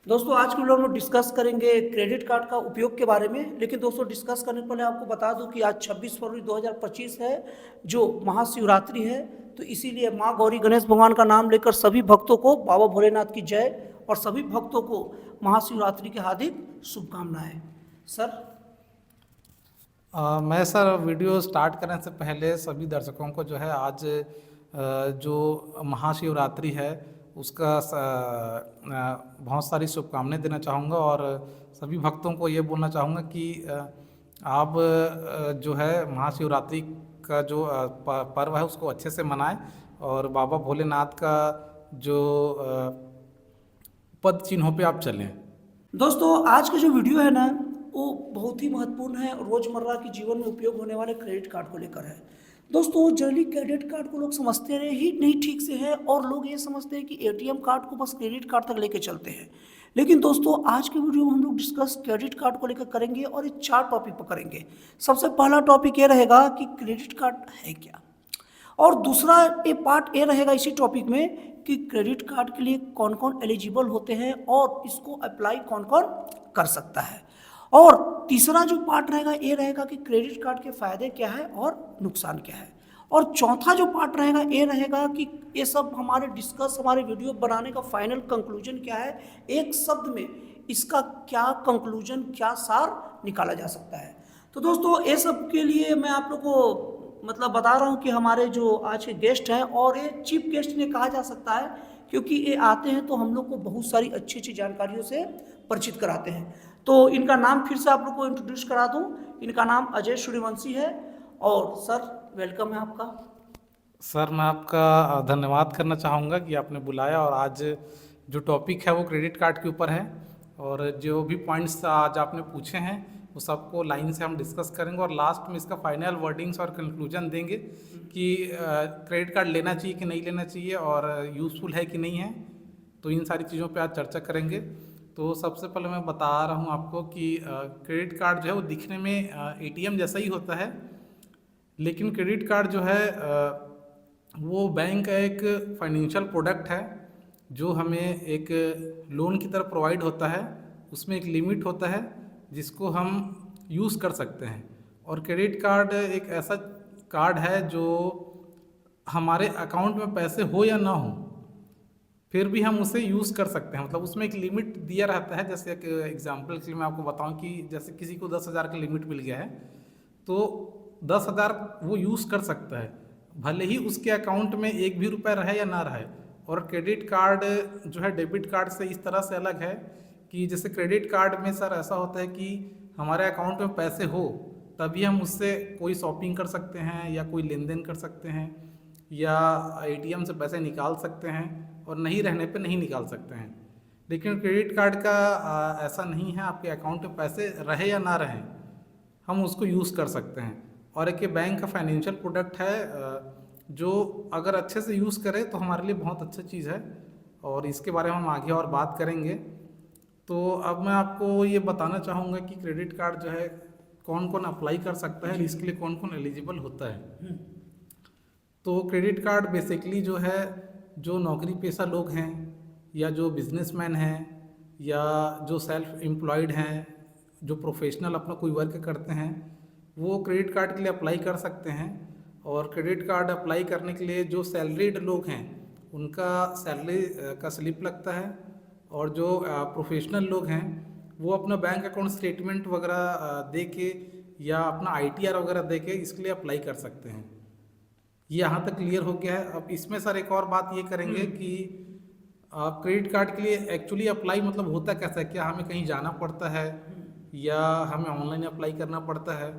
दोस्तों आज के वीडियो में डिस्कस करेंगे क्रेडिट कार्ड का उपयोग के बारे में। लेकिन दोस्तों डिस्कस करने से पहले आपको बता दूं कि आज 26 फरवरी 2025 है, जो महाशिवरात्रि है। तो इसीलिए माँ गौरी गणेश भगवान का नाम लेकर सभी भक्तों को बाबा भोलेनाथ की जय और सभी भक्तों को महाशिवरात्रि की हार्दिक शुभकामनाएं। सर, मैं सर वीडियो स्टार्ट करने से पहले सभी दर्शकों को जो है आज जो महाशिवरात्रि है उसका बहुत सारी शुभकामनाएं देना चाहूँगा और सभी भक्तों को ये बोलना चाहूँगा कि आप जो है महाशिवरात्रि का जो पर्व है उसको अच्छे से मनाएं और बाबा भोलेनाथ का जो पद चिन्हों पे आप चलें। दोस्तों आज का जो वीडियो है ना, वो बहुत ही महत्वपूर्ण है। रोजमर्रा के जीवन में उपयोग होने वाले क्रेडिट कार्ड को लेकर है। दोस्तों जनरली क्रेडिट कार्ड को लोग समझते रहे ही नहीं ठीक से है, और लोग ये समझते हैं कि एटीएम कार्ड को बस क्रेडिट कार्ड तक लेके चलते हैं। लेकिन दोस्तों आज के वीडियो में हम लोग डिस्कस क्रेडिट कार्ड को लेकर करेंगे और ये 4 टॉपिक पर करेंगे। सबसे पहला टॉपिक ये रहेगा कि क्रेडिट कार्ड है क्या, और दूसरा पार्ट ये रहेगा इसी टॉपिक में कि क्रेडिट कार्ड के लिए कौन कौन एलिजिबल होते हैं और इसको अप्लाई कौन कौन कर सकता है, और तीसरा जो पार्ट रहेगा ये रहेगा कि क्रेडिट कार्ड के फायदे क्या है और नुकसान क्या है, और चौथा जो पार्ट रहेगा ये रहेगा कि ये सब हमारे वीडियो बनाने का फाइनल कंक्लूजन क्या है, एक शब्द में इसका क्या कंक्लूजन, क्या सार निकाला जा सकता है। तो दोस्तों ये सब के लिए मैं आप लोग को बता रहा हूँ कि हमारे जो आज के गेस्ट हैं, और ये चीफ गेस्ट ने कहा जा सकता है क्योंकि ये आते हैं तो हम लोग को बहुत सारी अच्छी अच्छी जानकारियों से परिचित कराते हैं। तो इनका नाम फिर से आप लोग को इंट्रोड्यूस करा दूं। इनका नाम अजय सूर्यवंशी है। और सर, वेलकम है आपका। सर, मैं आपका धन्यवाद करना चाहूँगा कि आपने बुलाया और आज जो टॉपिक है वो क्रेडिट कार्ड के ऊपर है, और जो भी पॉइंट्स आज आपने पूछे हैं वो सबको लाइन से हम डिस्कस करेंगे और लास्ट में इसका फाइनल वर्डिंग्स और कंक्लूजन देंगे कि क्रेडिट कार्ड लेना चाहिए कि नहीं लेना चाहिए और यूज़फुल है कि नहीं है। तो इन सारी चीज़ों पे आज चर्चा करेंगे। तो सबसे पहले मैं बता रहा हूँ आपको कि क्रेडिट कार्ड जो है वो दिखने में एटीएम जैसा ही होता है, लेकिन क्रेडिट कार्ड जो है वो बैंक का एक फाइनेंशियल प्रोडक्ट है जो हमें एक लोन की तरह प्रोवाइड होता है। उसमें एक लिमिट होता है जिसको हम यूज़ कर सकते हैं, और क्रेडिट कार्ड एक ऐसा कार्ड है जो हमारे अकाउंट में पैसे हो या ना हो फिर भी हम उसे यूज़ कर सकते हैं। मतलब उसमें एक लिमिट दिया रहता है। जैसे एक एग्जांपल के लिए मैं आपको बताऊं कि जैसे किसी को 10,000 का लिमिट मिल गया है तो 10,000 वो यूज़ कर सकता है, भले ही उसके अकाउंट में एक भी रुपया रहे या ना रहे। और क्रेडिट कार्ड जो है डेबिट कार्ड से इस तरह से अलग है कि जैसे क्रेडिट कार्ड में सर ऐसा होता है कि हमारे अकाउंट में पैसे हो तभी हम उससे कोई शॉपिंग कर सकते हैं या कोई लेन देन कर सकते हैं या एटीएम से पैसे निकाल सकते हैं, और नहीं रहने पे नहीं निकाल सकते हैं। लेकिन क्रेडिट कार्ड का ऐसा नहीं है। आपके अकाउंट में पैसे रहे या ना रहे हम उसको यूज़ कर सकते हैं, और एक बैंक का फाइनेंशियल प्रोडक्ट है जो अगर अच्छे से यूज़ करें तो हमारे लिए बहुत अच्छा चीज़ है, और इसके बारे में हम आगे और बात करेंगे। तो अब मैं आपको ये बताना चाहूँगा कि क्रेडिट कार्ड जो है कौन कौन अप्लाई कर सकता है, इसके लिए कौन कौन एलिजिबल होता है। तो क्रेडिट कार्ड बेसिकली जो है जो नौकरी पेशा लोग हैं या जो बिजनेसमैन हैं या जो सेल्फ एम्प्लॉयड हैं, जो प्रोफेशनल अपना कोई वर्क करते हैं, वो क्रेडिट कार्ड के लिए अप्लाई कर सकते हैं। और क्रेडिट कार्ड अप्लाई करने के लिए जो सैलरीड लोग हैं उनका सैलरी का स्लिप लगता है, और जो प्रोफेशनल लोग हैं वो अपना बैंक अकाउंट स्टेटमेंट वगैरह दे के या अपना आईटीआर वगैरह दे के इसके लिए अप्लाई कर सकते हैं। ये यहाँ तक क्लियर हो गया है। अब इसमें सर एक और बात ये करेंगे कि क्रेडिट कार्ड के लिए एक्चुअली अप्लाई मतलब होता कैसा है, क्या हमें कहीं जाना पड़ता है या हमें ऑनलाइन अप्लाई करना पड़ता है।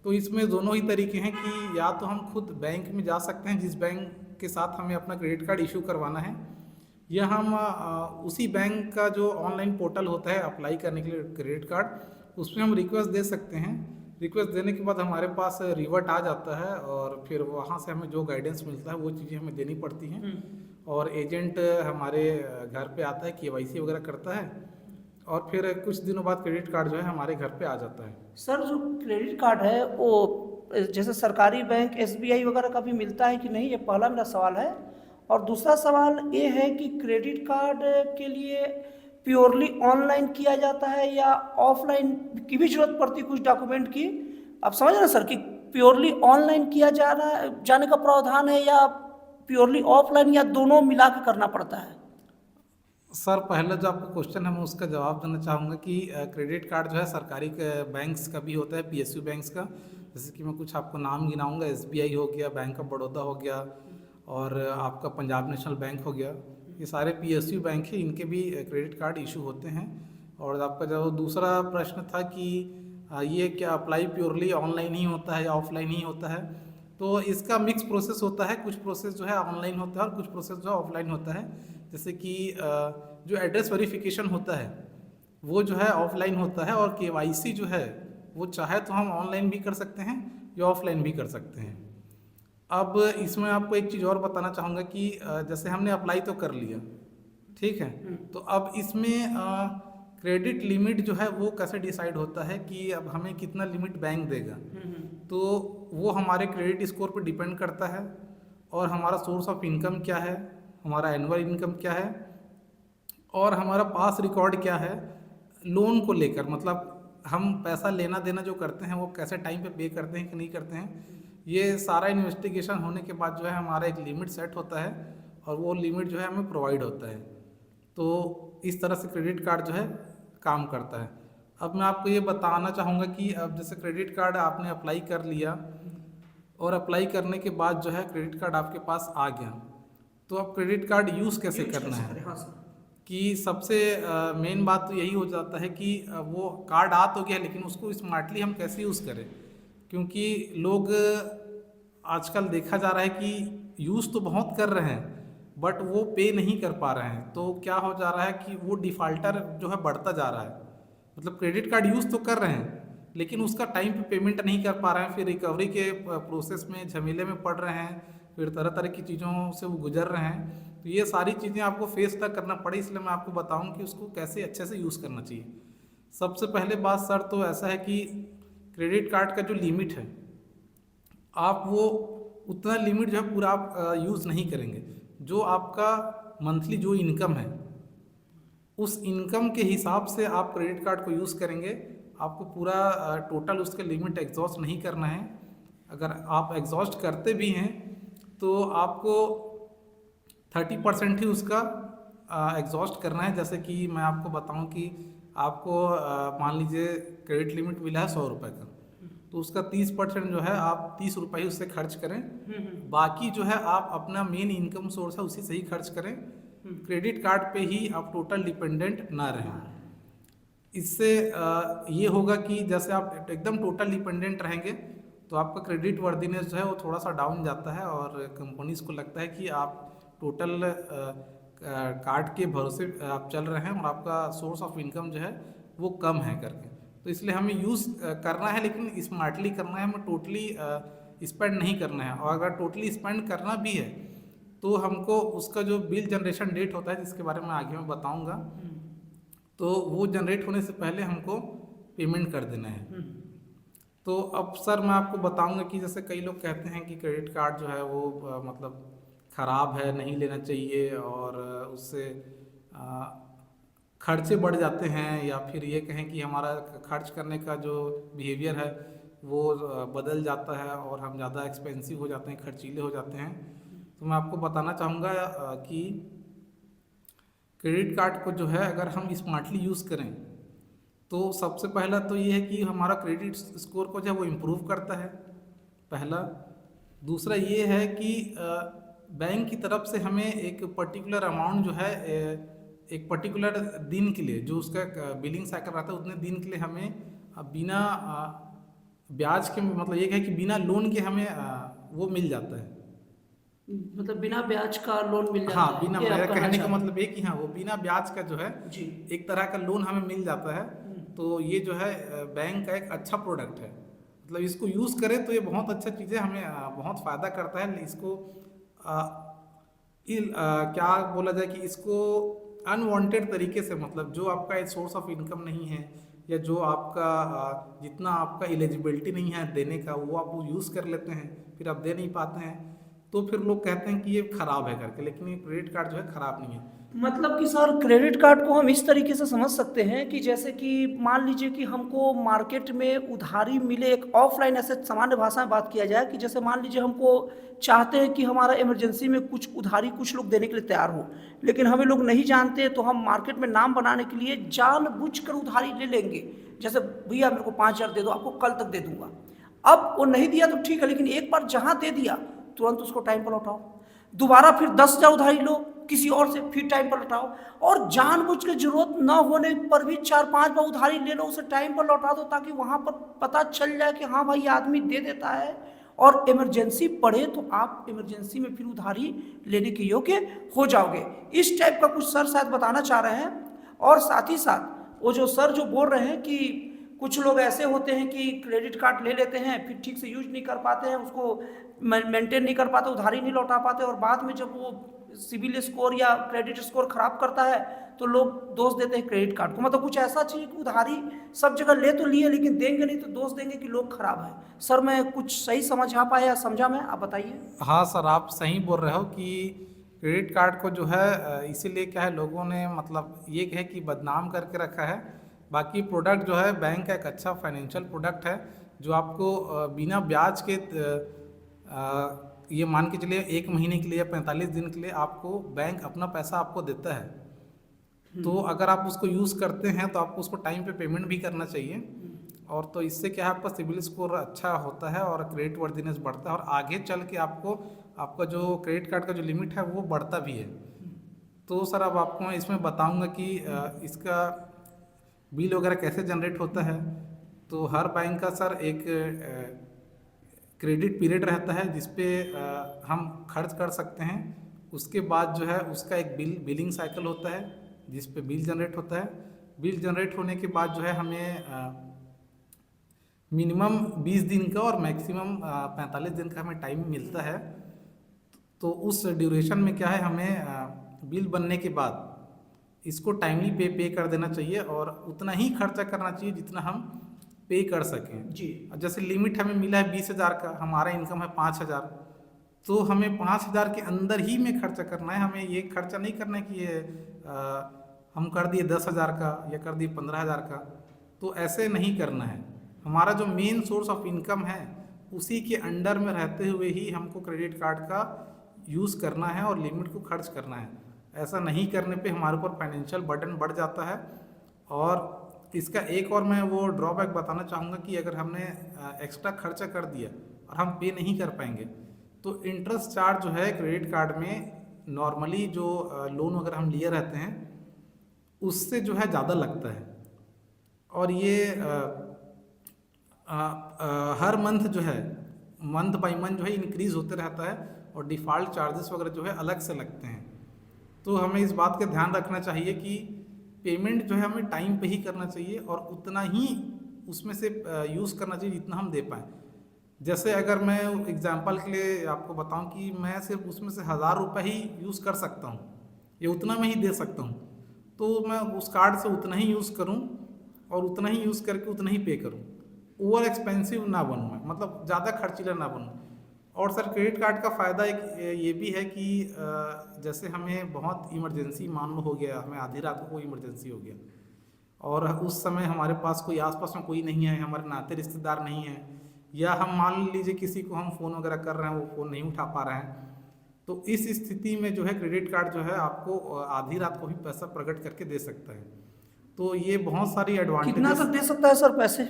तो इसमें दोनों ही तरीके हैं कि या तो हम खुद बैंक में जा सकते हैं जिस बैंक के साथ हमें अपना क्रेडिट कार्ड इशू करवाना है, या हम उसी बैंक का जो ऑनलाइन पोर्टल होता है अप्लाई करने के लिए क्रेडिट कार्ड, उसमें हम रिक्वेस्ट दे सकते हैं। रिक्वेस्ट देने के बाद हमारे पास रिवर्ट आ जाता है, और फिर वहाँ से हमें जो गाइडेंस मिलता है वो चीज़ें हमें देनी पड़ती हैं, और एजेंट हमारे घर पे आता है, केवाईसी वगैरह करता है, और फिर कुछ दिनों बाद क्रेडिट कार्ड जो है हमारे घर पे आ जाता है। सर, जो क्रेडिट कार्ड है वो जैसे सरकारी बैंक एसबीआई वगैरह का भी मिलता है कि नहीं, ये पहला मेरा सवाल है। और दूसरा सवाल ये है कि क्रेडिट कार्ड के लिए प्योरली ऑनलाइन किया जाता है या ऑफलाइन की भी जरूरत पड़ती है कुछ डॉक्यूमेंट की? आप समझ रहे हैं सर कि प्योरली ऑनलाइन किया जाने का प्रावधान है या प्योरली ऑफलाइन या दोनों मिला के करना पड़ता है? सर पहले जो आपका क्वेश्चन है मैं उसका जवाब देना चाहूँगा कि क्रेडिट कार्ड जो है सरकारी बैंक्स का भी होता है, पीएसयू बैंक्स का। जैसे कि मैं कुछ आपको नाम गिनाऊंगा, एसबीआई हो गया, बैंक ऑफ बड़ौदा हो गया और आपका पंजाब नेशनल बैंक हो गया। ये सारे पीएसयू बैंक हैं, इनके भी क्रेडिट कार्ड इशू होते हैं। और आपका जो दूसरा प्रश्न था कि ये क्या अप्लाई प्योरली ऑनलाइन ही होता है या ऑफलाइन ही होता है, तो इसका मिक्स प्रोसेस होता है। कुछ प्रोसेस जो है ऑनलाइन होता है और कुछ प्रोसेस जो है ऑफलाइन होता है। जैसे कि जो एड्रेस वेरिफिकेशन होता है वो जो है ऑफलाइन होता है, और केवाईसी जो है वो चाहे तो हम ऑनलाइन भी कर सकते हैं या ऑफलाइन भी कर सकते हैं। अब इसमें आपको एक चीज़ और बताना चाहूँगा कि जैसे हमने अप्लाई तो कर लिया, ठीक है, तो अब इसमें क्रेडिट लिमिट जो है वो कैसे डिसाइड होता है कि अब हमें कितना लिमिट बैंक देगा। तो वो हमारे क्रेडिट स्कोर पर डिपेंड करता है, और हमारा सोर्स ऑफ इनकम क्या है, हमारा एनुअल इनकम क्या है, और हमारा पास रिकॉर्ड क्या है लोन को लेकर। मतलब हम पैसा लेना देना जो करते हैं वो कैसे टाइम पे करते हैं कि नहीं करते हैं, ये सारा इन्वेस्टिगेशन होने के बाद जो है हमारा एक लिमिट सेट होता है, और वो लिमिट जो है हमें प्रोवाइड होता है। तो इस तरह से क्रेडिट कार्ड जो है काम करता है। अब मैं आपको ये बताना चाहूँगा कि अब जैसे क्रेडिट कार्ड आपने अप्लाई कर लिया, और अप्लाई करने के बाद जो है क्रेडिट कार्ड आपके पास आ गया, तो अब क्रेडिट कार्ड यूज़ कैसे करना है। हाँ सर। कि सबसे मेन बात तो यही हो जाता है कि वो कार्ड आ तो गया, लेकिन उसको स्मार्टली हम कैसे यूज़ करें। क्योंकि लोग आजकल देखा जा रहा है कि यूज़ तो बहुत कर रहे हैं बट वो पे नहीं कर पा रहे हैं। तो क्या हो जा रहा है कि वो डिफ़ाल्टर जो है बढ़ता जा रहा है। मतलब क्रेडिट कार्ड यूज़ तो कर रहे हैं लेकिन उसका टाइम पे पेमेंट नहीं कर पा रहे हैं, फिर रिकवरी के प्रोसेस में झमेले में पड़ रहे हैं, फिर तरह तरह की चीज़ों से वो गुजर रहे हैं। तो ये सारी चीज़ें आपको फेस तक करना पड़े, इसलिए मैं आपको बताऊं कि उसको कैसे अच्छे से यूज़ करना चाहिए। सबसे पहले बात सर तो ऐसा है कि क्रेडिट कार्ड का जो लिमिट है, आप वो उतना लिमिट जो है पूरा आप यूज़ नहीं करेंगे। जो आपका मंथली जो इनकम है उस इनकम के हिसाब से आप क्रेडिट कार्ड को यूज़ करेंगे। आपको पूरा टोटल उसके लिमिट एग्जॉस्ट नहीं करना है। अगर आप एग्जॉस्ट करते भी हैं तो आपको 30% ही उसका एग्जॉस्ट करना है। जैसे कि मैं आपको बताऊं कि आपको मान लीजिए क्रेडिट लिमिट मिला है 100 रुपये का, तो उसका 30% जो है आप 30 रुपये उससे खर्च करें। बाकी जो है आप अपना मेन इनकम सोर्स है उसी से ही खर्च करें। क्रेडिट कार्ड पे ही आप टोटल डिपेंडेंट ना रहें। इससे ये होगा कि जैसे आप एकदम टोटल डिपेंडेंट रहेंगे तो आपका क्रेडिट वर्दीनेस जो है वो थोड़ा सा डाउन जाता है, और कंपनीज को लगता है कि आप टोटल कार्ड के भरोसे आप चल रहे हैं और आपका सोर्स ऑफ इनकम जो है वो कम है करके। तो इसलिए हमें यूज़ करना है, लेकिन स्मार्टली करना है, हमें टोटली स्पेंड नहीं करना है। और अगर टोटली स्पेंड करना भी है तो हमको उसका जो बिल जनरेशन डेट होता है, जिसके बारे में आगे मैं बताऊंगा, तो वो जनरेट होने से पहले हमको पेमेंट कर देना है। तो अब सर मैं आपको बताऊंगा कि जैसे कई लोग कहते हैं कि क्रेडिट कार्ड जो है वो मतलब ख़राब है, नहीं लेना चाहिए, और उससे खर्चे बढ़ जाते हैं, या फिर ये कहें कि हमारा खर्च करने का जो बिहेवियर है वो बदल जाता है और हम ज़्यादा एक्सपेंसिव हो जाते हैं, खर्चीले हो जाते हैं। तो मैं आपको बताना चाहूँगा कि क्रेडिट कार्ड को जो है अगर हम स्मार्टली यूज़ करें तो सबसे पहला तो ये है कि हमारा क्रेडिट स्कोर को जो है वो इम्प्रूव करता है, पहला। दूसरा ये है कि बैंक की तरफ से हमें एक पर्टिकुलर अमाउंट जो है एक पर्टिकुलर दिन के लिए, जो उसका बिलिंग साइकिल रहता है उतने दिन के लिए हमें बिना ब्याज के, मतलब ये है कि बिना लोन के हमें वो मिल जाता है। मतलब बिना ब्याज का लोन मिल जाता हाँ, है, बिना, ये आप मेरा कहना कहने का चाहते हैं? मतलब ये कि हाँ वो बिना ब्याज का जो है जी। एक तरह का लोन हमें मिल जाता है। तो ये जो है बैंक का एक अच्छा प्रोडक्ट है। मतलब इसको यूज़ करें तो ये बहुत अच्छा चीज़ है, हमें बहुत फ़ायदा करता है। इसको क्या बोला जाए कि इसको अनवांटेड तरीके से, मतलब जो आपका एक सोर्स ऑफ इनकम नहीं है, या जो आपका जितना आपका एलिजिबिलिटी नहीं है देने का, वो आप यूज़ कर लेते हैं, फिर आप दे नहीं पाते हैं। तो फिर लोग कहते हैं कि ये ख़राब है करके, लेकिन ये क्रेडिट कार्ड जो है ख़राब नहीं है। मतलब कि सर क्रेडिट कार्ड को हम इस तरीके से समझ सकते हैं कि जैसे कि मान लीजिए कि हमको मार्केट में उधारी मिले, एक ऑफलाइन ऐसे सामान्य भाषा में बात किया जाए कि जैसे मान लीजिए हमको चाहते हैं कि हमारा इमरजेंसी में कुछ उधारी कुछ लोग देने के लिए तैयार हो, लेकिन हमें लोग नहीं जानते, तो हम मार्केट में नाम बनाने के लिए जानबूझकर उधारी ले लेंगे। जैसे भैया मेरे को 5,000 दे दो, आपको कल तक दे दूंगा। अब वो नहीं दिया तो ठीक है, लेकिन एक बार जहां दे दिया तुरंत उसको टाइम पर लौटाओ, दोबारा फिर 10,000 उधारी लो किसी और से, फिर टाइम पर लौटाओ, और जानबूझ के जरूरत न होने पर भी 4-5 बार उधारी ले लो, उसे टाइम पर लौटा दो, ताकि वहां पर पता चल जाए कि हाँ भाई आदमी दे देता है, और इमरजेंसी पड़े तो आप इमरजेंसी में फिर उधारी लेने के योग्य हो जाओगे। इस टाइप का कुछ सर शायद बताना चाह रहे हैं। और साथ ही साथ वो जो सर जो बोल रहे हैं कि कुछ लोग ऐसे होते हैं कि क्रेडिट कार्ड ले लेते हैं, फिर ठीक से यूज नहीं कर पाते हैं, उसको मेंटेन नहीं कर पाते, उधारी नहीं लौटा पाते, और बाद में जब वो सिविल स्कोर या क्रेडिट स्कोर खराब करता है तो लोग दोष देते हैं क्रेडिट कार्ड को। मतलब कुछ ऐसा चाहिए कि उधारी सब जगह ले तो लिए, लेकिन देंगे नहीं तो दोष देंगे कि लोग खराब है। सर मैं कुछ सही समझ आ पाया, समझा मैं, आप बताइए। हाँ सर, आप सही बोल रहे हो कि क्रेडिट कार्ड को जो है इसीलिए क्या है, लोगों ने मतलब ये है कि बदनाम करके रखा है। बाकी प्रोडक्ट जो है बैंक का एक अच्छा फाइनेंशियल प्रोडक्ट है, जो आपको बिना ब्याज के ये मान के चलिए 1 महीने के लिए या 45 दिन के लिए आपको बैंक अपना पैसा आपको देता है। तो अगर आप उसको यूज़ करते हैं तो आपको उसको टाइम पे पेमेंट भी करना चाहिए, और तो इससे क्या है आपका सिविल स्कोर अच्छा होता है और क्रेडिट वर्दीनेस बढ़ता है, और आगे चल के आपको आपका जो क्रेडिट कार्ड का जो लिमिट है वो बढ़ता भी है। तो सर अब आपको मैं इसमें बताऊंगा कि इसका बिल वगैरह कैसे जनरेट होता है। तो हर बैंक का सर एक क्रेडिट पीरियड रहता है जिसपे हम खर्च कर सकते हैं। उसके बाद जो है उसका एक बिलिंग साइकिल होता है जिस पे बिल जनरेट होता है। बिल जनरेट होने के बाद जो है हमें मिनिमम 20 दिन का और मैक्सिमम 45 दिन का हमें टाइम मिलता है। तो उस ड्यूरेशन में क्या है, हमें बिल बनने के बाद इसको टाइमली पे कर देना चाहिए, और उतना ही खर्चा करना चाहिए जितना हम पे कर सकें जी। जैसे लिमिट हमें मिला है 20,000 का, हमारा इनकम है 5,000, तो हमें 5,000 के अंदर ही में खर्चा करना है। हमें ये खर्चा नहीं करना है कि ये हम कर दिए 10,000 का या कर दिए 15,000 का, तो ऐसे नहीं करना है। हमारा जो मेन सोर्स ऑफ इनकम है उसी के अंडर में रहते हुए ही हमको क्रेडिट कार्ड का यूज़ करना है और लिमिट को खर्च करना है। ऐसा नहीं करने पे हमारे ऊपर फाइनेंशियल बर्डन बढ़ जाता है। और इसका एक और मैं वो ड्रॉबैक बताना चाहूँगा कि अगर हमने एक्स्ट्रा खर्चा कर दिया और हम पे नहीं कर पाएंगे तो इंटरेस्ट चार्ज जो है क्रेडिट कार्ड में नॉर्मली जो लोन वगैरह हम लिए रहते हैं उससे जो है ज़्यादा लगता है। और ये हर मंथ जो है मंथ बाय मंथ जो है इंक्रीज़ होते रहता है, और डिफ़ॉल्ट चार्जेस वगैरह जो है अलग से लगते हैं। तो हमें इस बात का ध्यान रखना चाहिए कि पेमेंट जो है हमें टाइम पे ही करना चाहिए और उतना ही उसमें से यूज़ करना चाहिए जितना हम दे पाएँ। जैसे अगर मैं एग्जांपल के लिए आपको बताऊं कि मैं सिर्फ उसमें से 1,000 रुपये ही यूज़ कर सकता हूं, ये उतना में ही दे सकता हूं, तो मैं उस कार्ड से उतना ही यूज़ करूं और उतना ही यूज़ करके उतना ही पे करूं। ओवर एक्सपेंसिव ना बनूं मैं, मतलब ज़्यादा खर्चीला ना बनूं। और सर क्रेडिट कार्ड का फ़ायदा एक ये भी है कि जैसे हमें बहुत इमरजेंसी मान लो हो गया, हमें आधी रात को कोई इमरजेंसी हो गया और उस समय हमारे पास कोई आसपास में कोई नहीं है, हमारे नाते रिश्तेदार नहीं है, या हम मान लीजिए किसी को हम फ़ोन वगैरह कर रहे हैं वो फ़ोन नहीं उठा पा रहे हैं, तो इस स्थिति में जो है क्रेडिट कार्ड जो है आपको आधी रात को भी पैसा प्रकट करके दे सकता है। तो ये बहुत सारी एडवांटेज। कितना तक दे सकता है सर पैसे?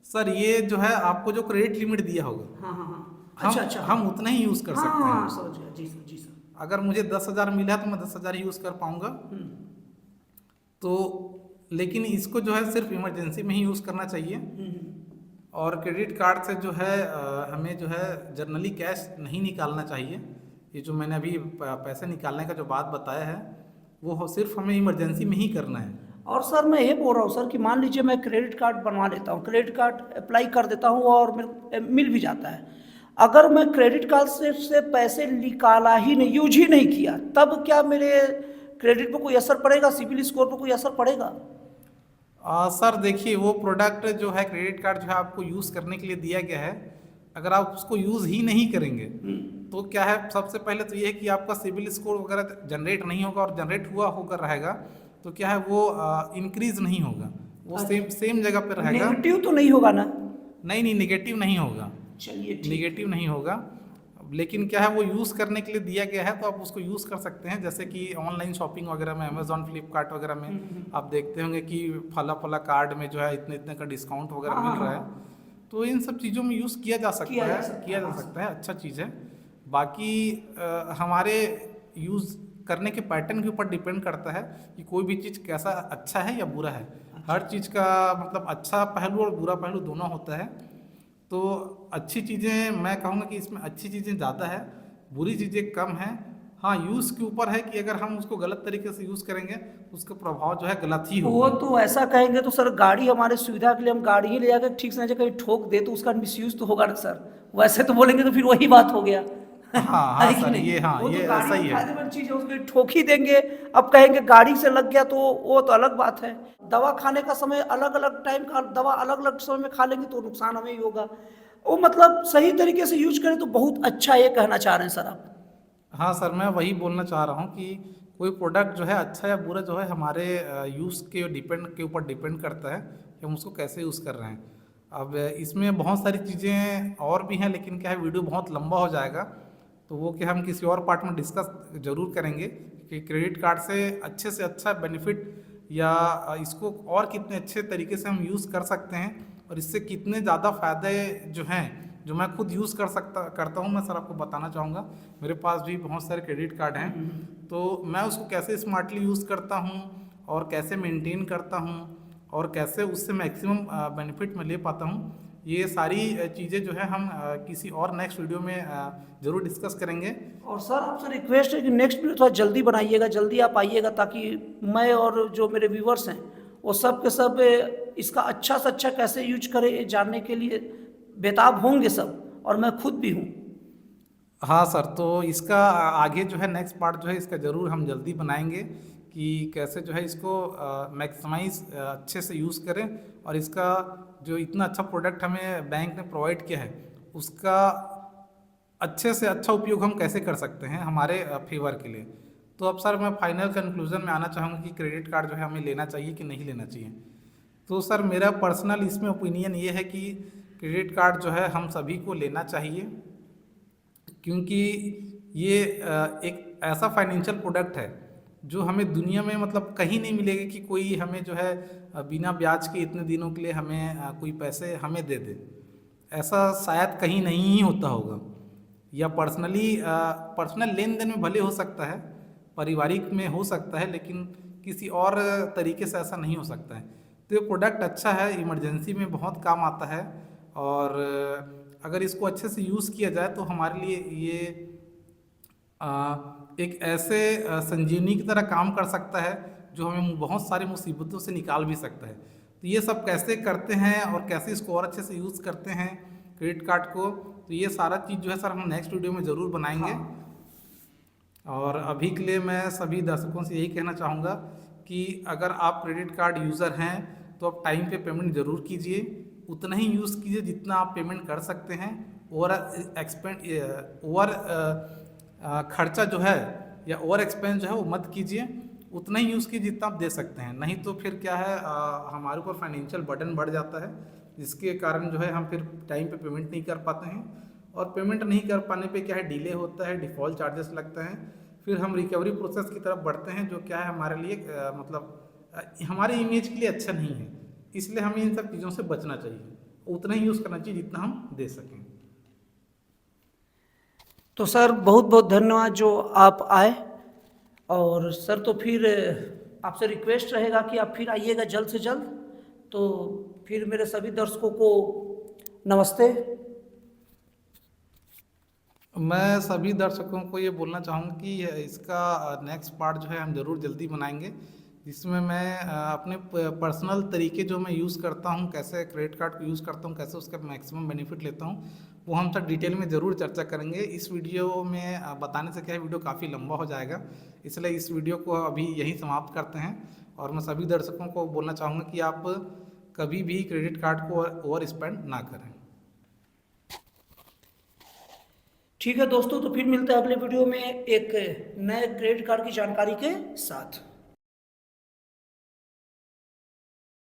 सर ये जो है आपको जो क्रेडिट लिमिट दिया होगा, हाँ हाँ हाँ, अच्छा हम उतना ही यूज़ कर सकते हैं। समझ गया जी सर, जी सर। अगर मुझे 10,000 मिला तो मैं 10,000 ही यूज़ कर पाऊँगा। तो लेकिन इसको जो है सिर्फ इमरजेंसी में ही यूज़ करना चाहिए। और क्रेडिट कार्ड से जो है हमें जो है जनरली कैश नहीं निकालना चाहिए। ये जो मैंने अभी पैसे निकालने का जो बात बताया है वो सिर्फ हमें इमरजेंसी में ही करना है। और सर मैं ये बोल रहा हूँ सर कि मान लीजिए मैं क्रेडिट कार्ड बनवा लेता हूँ, क्रेडिट कार्ड अप्लाई कर देता हूँ और मिल भी जाता है, अगर मैं क्रेडिट कार्ड से पैसे निकाला ही नहीं, यूज ही नहीं किया, तब क्या मेरे क्रेडिट पर कोई असर पड़ेगा, सिबिल स्कोर पर कोई असर पड़ेगा? सर देखिए, वो प्रोडक्ट जो है क्रेडिट कार्ड जो है आपको यूज़ करने के लिए दिया गया है, अगर आप उसको यूज़ ही नहीं करेंगे तो क्या है, सबसे पहले तो ये है कि आपका सिविल स्कोर वगैरह जनरेट नहीं होगा, और जनरेट हुआ होकर रहेगा तो क्या है वो इंक्रीज नहीं होगा, वो सेम सेम जगह पे रहेगा। नेगेटिव तो नहीं होगा ना? नहीं नहीं, निगेटिव नहीं होगा, चलिए ठीक। निगेटिव नहीं होगा। लेकिन क्या है वो यूज़ करने के लिए दिया गया है, तो आप उसको यूज़ कर सकते हैं। जैसे कि ऑनलाइन शॉपिंग वगैरह में, अमेजॉन फ्लिपकार्ट वगैरह में आप देखते होंगे कि फला फला कार्ड में जो है इतने इतने का डिस्काउंट वगैरह हाँ, मिल रहा हाँ, है। तो इन सब चीज़ों में यूज़ किया जा सकता है, किया जा सकता है, अच्छा चीज़ है। बाकी हमारे यूज़ करने के पैटर्न के ऊपर डिपेंड करता है कि कोई भी चीज़ कैसा अच्छा है या बुरा है। हर चीज़ का मतलब अच्छा पहलू और बुरा पहलू दोनों होता है। तो अच्छी चीज़ें, मैं कहूँगा कि इसमें अच्छी चीज़ें ज़्यादा है, बुरी चीज़ें कम हैं। हाँ, यूज़ के ऊपर है कि अगर हम उसको गलत तरीके से यूज़ करेंगे उसका प्रभाव जो है गलत ही वो होगा। तो ऐसा कहेंगे तो सर, गाड़ी हमारे सुविधा के लिए हम गाड़ी ही ले जाकर ठीक से, कहीं ठोक दे तो उसका मिसयूज तो होगा ना सर। वैसे तो बोलेंगे तो फिर वही बात हो गया। हाँ है हाँ कि सर, नहीं? ये हाँ वो तो ये गाड़ी सही में है। फायदेमंद चीज है, उसको ठोक ही देंगे। अब कहेंगे गाड़ी से लग गया तो वो तो अलग बात है। दवा खाने का समय अलग अलग टाइम का, दवा अलग अलग समय में खा लेंगे तो नुकसान हमें ही होगा। वो मतलब सही तरीके से यूज करें तो बहुत अच्छा, ये कहना चाह रहे हैं सर आप? हाँ सर, मैं वही बोलना चाह रहा हूँ कि कोई प्रोडक्ट जो है अच्छा या बुरा जो है हमारे यूज़ के ऊपर डिपेंड करता है कि हम उसको कैसे यूज़ कर रहे हैं। अब इसमें बहुत सारी चीज़ें और भी हैं, लेकिन क्या है वीडियो बहुत लंबा हो जाएगा, तो वो क्या हम किसी और पार्ट में डिस्कस ज़रूर करेंगे कि क्रेडिट कार्ड से अच्छा बेनिफिट या इसको और कितने अच्छे तरीके से हम यूज़ कर सकते हैं, और इससे कितने ज़्यादा फ़ायदे जो हैं, जो मैं खुद यूज़ करता हूँ, मैं सर आपको बताना चाहूँगा। मेरे पास भी बहुत सारे क्रेडिट कार्ड हैं, तो मैं उसको कैसे स्मार्टली यूज़ करता हूँ और कैसे मेंटेन करता हूँ और कैसे उससे मैक्सिमम बेनिफिट मैं ले पाता हूँ, ये सारी चीज़ें जो है हम किसी और नेक्स्ट वीडियो में ज़रूर डिस्कस करेंगे। और सर आपसे रिक्वेस्ट है कि नेक्स्ट वीडियो थोड़ा जल्दी बनाइएगा, जल्दी आप आइएगा, ताकि मैं और जो मेरे व्यूवर्स हैं वो सब के सब इसका अच्छा से अच्छा कैसे यूज करें ये जानने के लिए बेताब होंगे सब, और मैं खुद भी हूँ। हाँ सर, तो इसका आगे जो है नेक्स्ट पार्ट जो है इसका ज़रूर हम जल्दी बनाएंगे कि कैसे जो है इसको मैक्सिमाइज अच्छे से यूज़ करें, और इसका जो इतना अच्छा प्रोडक्ट हमें बैंक ने प्रोवाइड किया है उसका अच्छे से अच्छा उपयोग हम कैसे कर सकते हैं हमारे फेवर के लिए। तो अब सर मैं फाइनल कंक्लूजन में आना चाहूँगा कि क्रेडिट कार्ड जो है हमें लेना चाहिए कि नहीं लेना चाहिए। तो सर मेरा पर्सनल इसमें ओपिनियन ये है कि क्रेडिट कार्ड जो है हम सभी को लेना चाहिए, क्योंकि ये एक ऐसा फाइनेंशियल प्रोडक्ट है जो हमें दुनिया में मतलब कहीं नहीं मिलेगा कि कोई हमें जो है बिना ब्याज के इतने दिनों के लिए हमें कोई पैसे हमें दे दे। ऐसा शायद कहीं नहीं ही होता होगा, या पर्सनल लेन देन में भले हो सकता है, पारिवारिक में हो सकता है, लेकिन किसी और तरीके से ऐसा नहीं हो सकता है। तो ये प्रोडक्ट अच्छा है, इमरजेंसी में बहुत काम आता है, और अगर इसको अच्छे से यूज़ किया जाए तो हमारे लिए ये एक ऐसे संजीवनी की तरह काम कर सकता है जो हमें बहुत सारी मुसीबतों से निकाल भी सकता है। तो ये सब कैसे करते हैं और कैसे इसको और अच्छे से यूज़ करते हैं क्रेडिट कार्ड को, तो ये सारा चीज़ जो है सर हम नेक्स्ट वीडियो में ज़रूर बनाएंगे। और अभी के लिए मैं सभी दर्शकों से यही कहना चाहूँगा कि अगर आप क्रेडिट कार्ड यूज़र हैं तो आप टाइम पे पेमेंट ज़रूर कीजिए, उतना ही यूज़ कीजिए जितना आप पेमेंट कर सकते हैं। ओवर खर्चा जो है या ओवर एक्सपेंस जो है वो मत कीजिए, उतना ही यूज़ कीजिए जितना आप दे सकते हैं। नहीं तो फिर क्या है हमारे ऊपर फाइनेंशियल बर्डन बढ़ जाता है, जिसके कारण जो है हम फिर टाइम पे पेमेंट नहीं कर पाते हैं, और पेमेंट नहीं कर पाने पे क्या है डिले होता है, डिफ़ॉल्ट चार्जेस लगते हैं, फिर हम रिकवरी प्रोसेस की तरफ बढ़ते हैं, जो क्या है हमारे लिए हमारे इमेज के लिए अच्छा नहीं है। इसलिए हमें इन सब चीज़ों से बचना चाहिए, उतना ही यूज़ करना चाहिए जितना हम दे सकें। तो सर बहुत बहुत धन्यवाद जो आप आए, और सर तो फिर आपसे रिक्वेस्ट रहेगा कि आप फिर आइएगा जल्द से जल्द। तो फिर मेरे सभी दर्शकों को नमस्ते। मैं सभी दर्शकों को ये बोलना चाहूँगा कि इसका नेक्स्ट पार्ट जो है हम ज़रूर जल्दी बनाएंगे, जिसमें मैं अपने पर्सनल तरीके जो मैं यूज़ करता हूँ, कैसे क्रेडिट कार्ड को यूज़ करता हूँ, कैसे उसका मैक्सिमम बेनिफिट लेता हूँ, वो हम सब डिटेल में ज़रूर चर्चा करेंगे। इस वीडियो में बताने से क्या है वीडियो काफ़ी लंबा हो जाएगा, इसलिए इस वीडियो को अभी यहीं समाप्त करते हैं। और मैं सभी दर्शकों को बोलना चाहूँगा कि आप कभी भी क्रेडिट कार्ड को ओवर स्पेंड ना करें। ठीक है दोस्तों, तो फिर मिलते हैं अगले वीडियो में एक नए क्रेडिट कार्ड की जानकारी के साथ।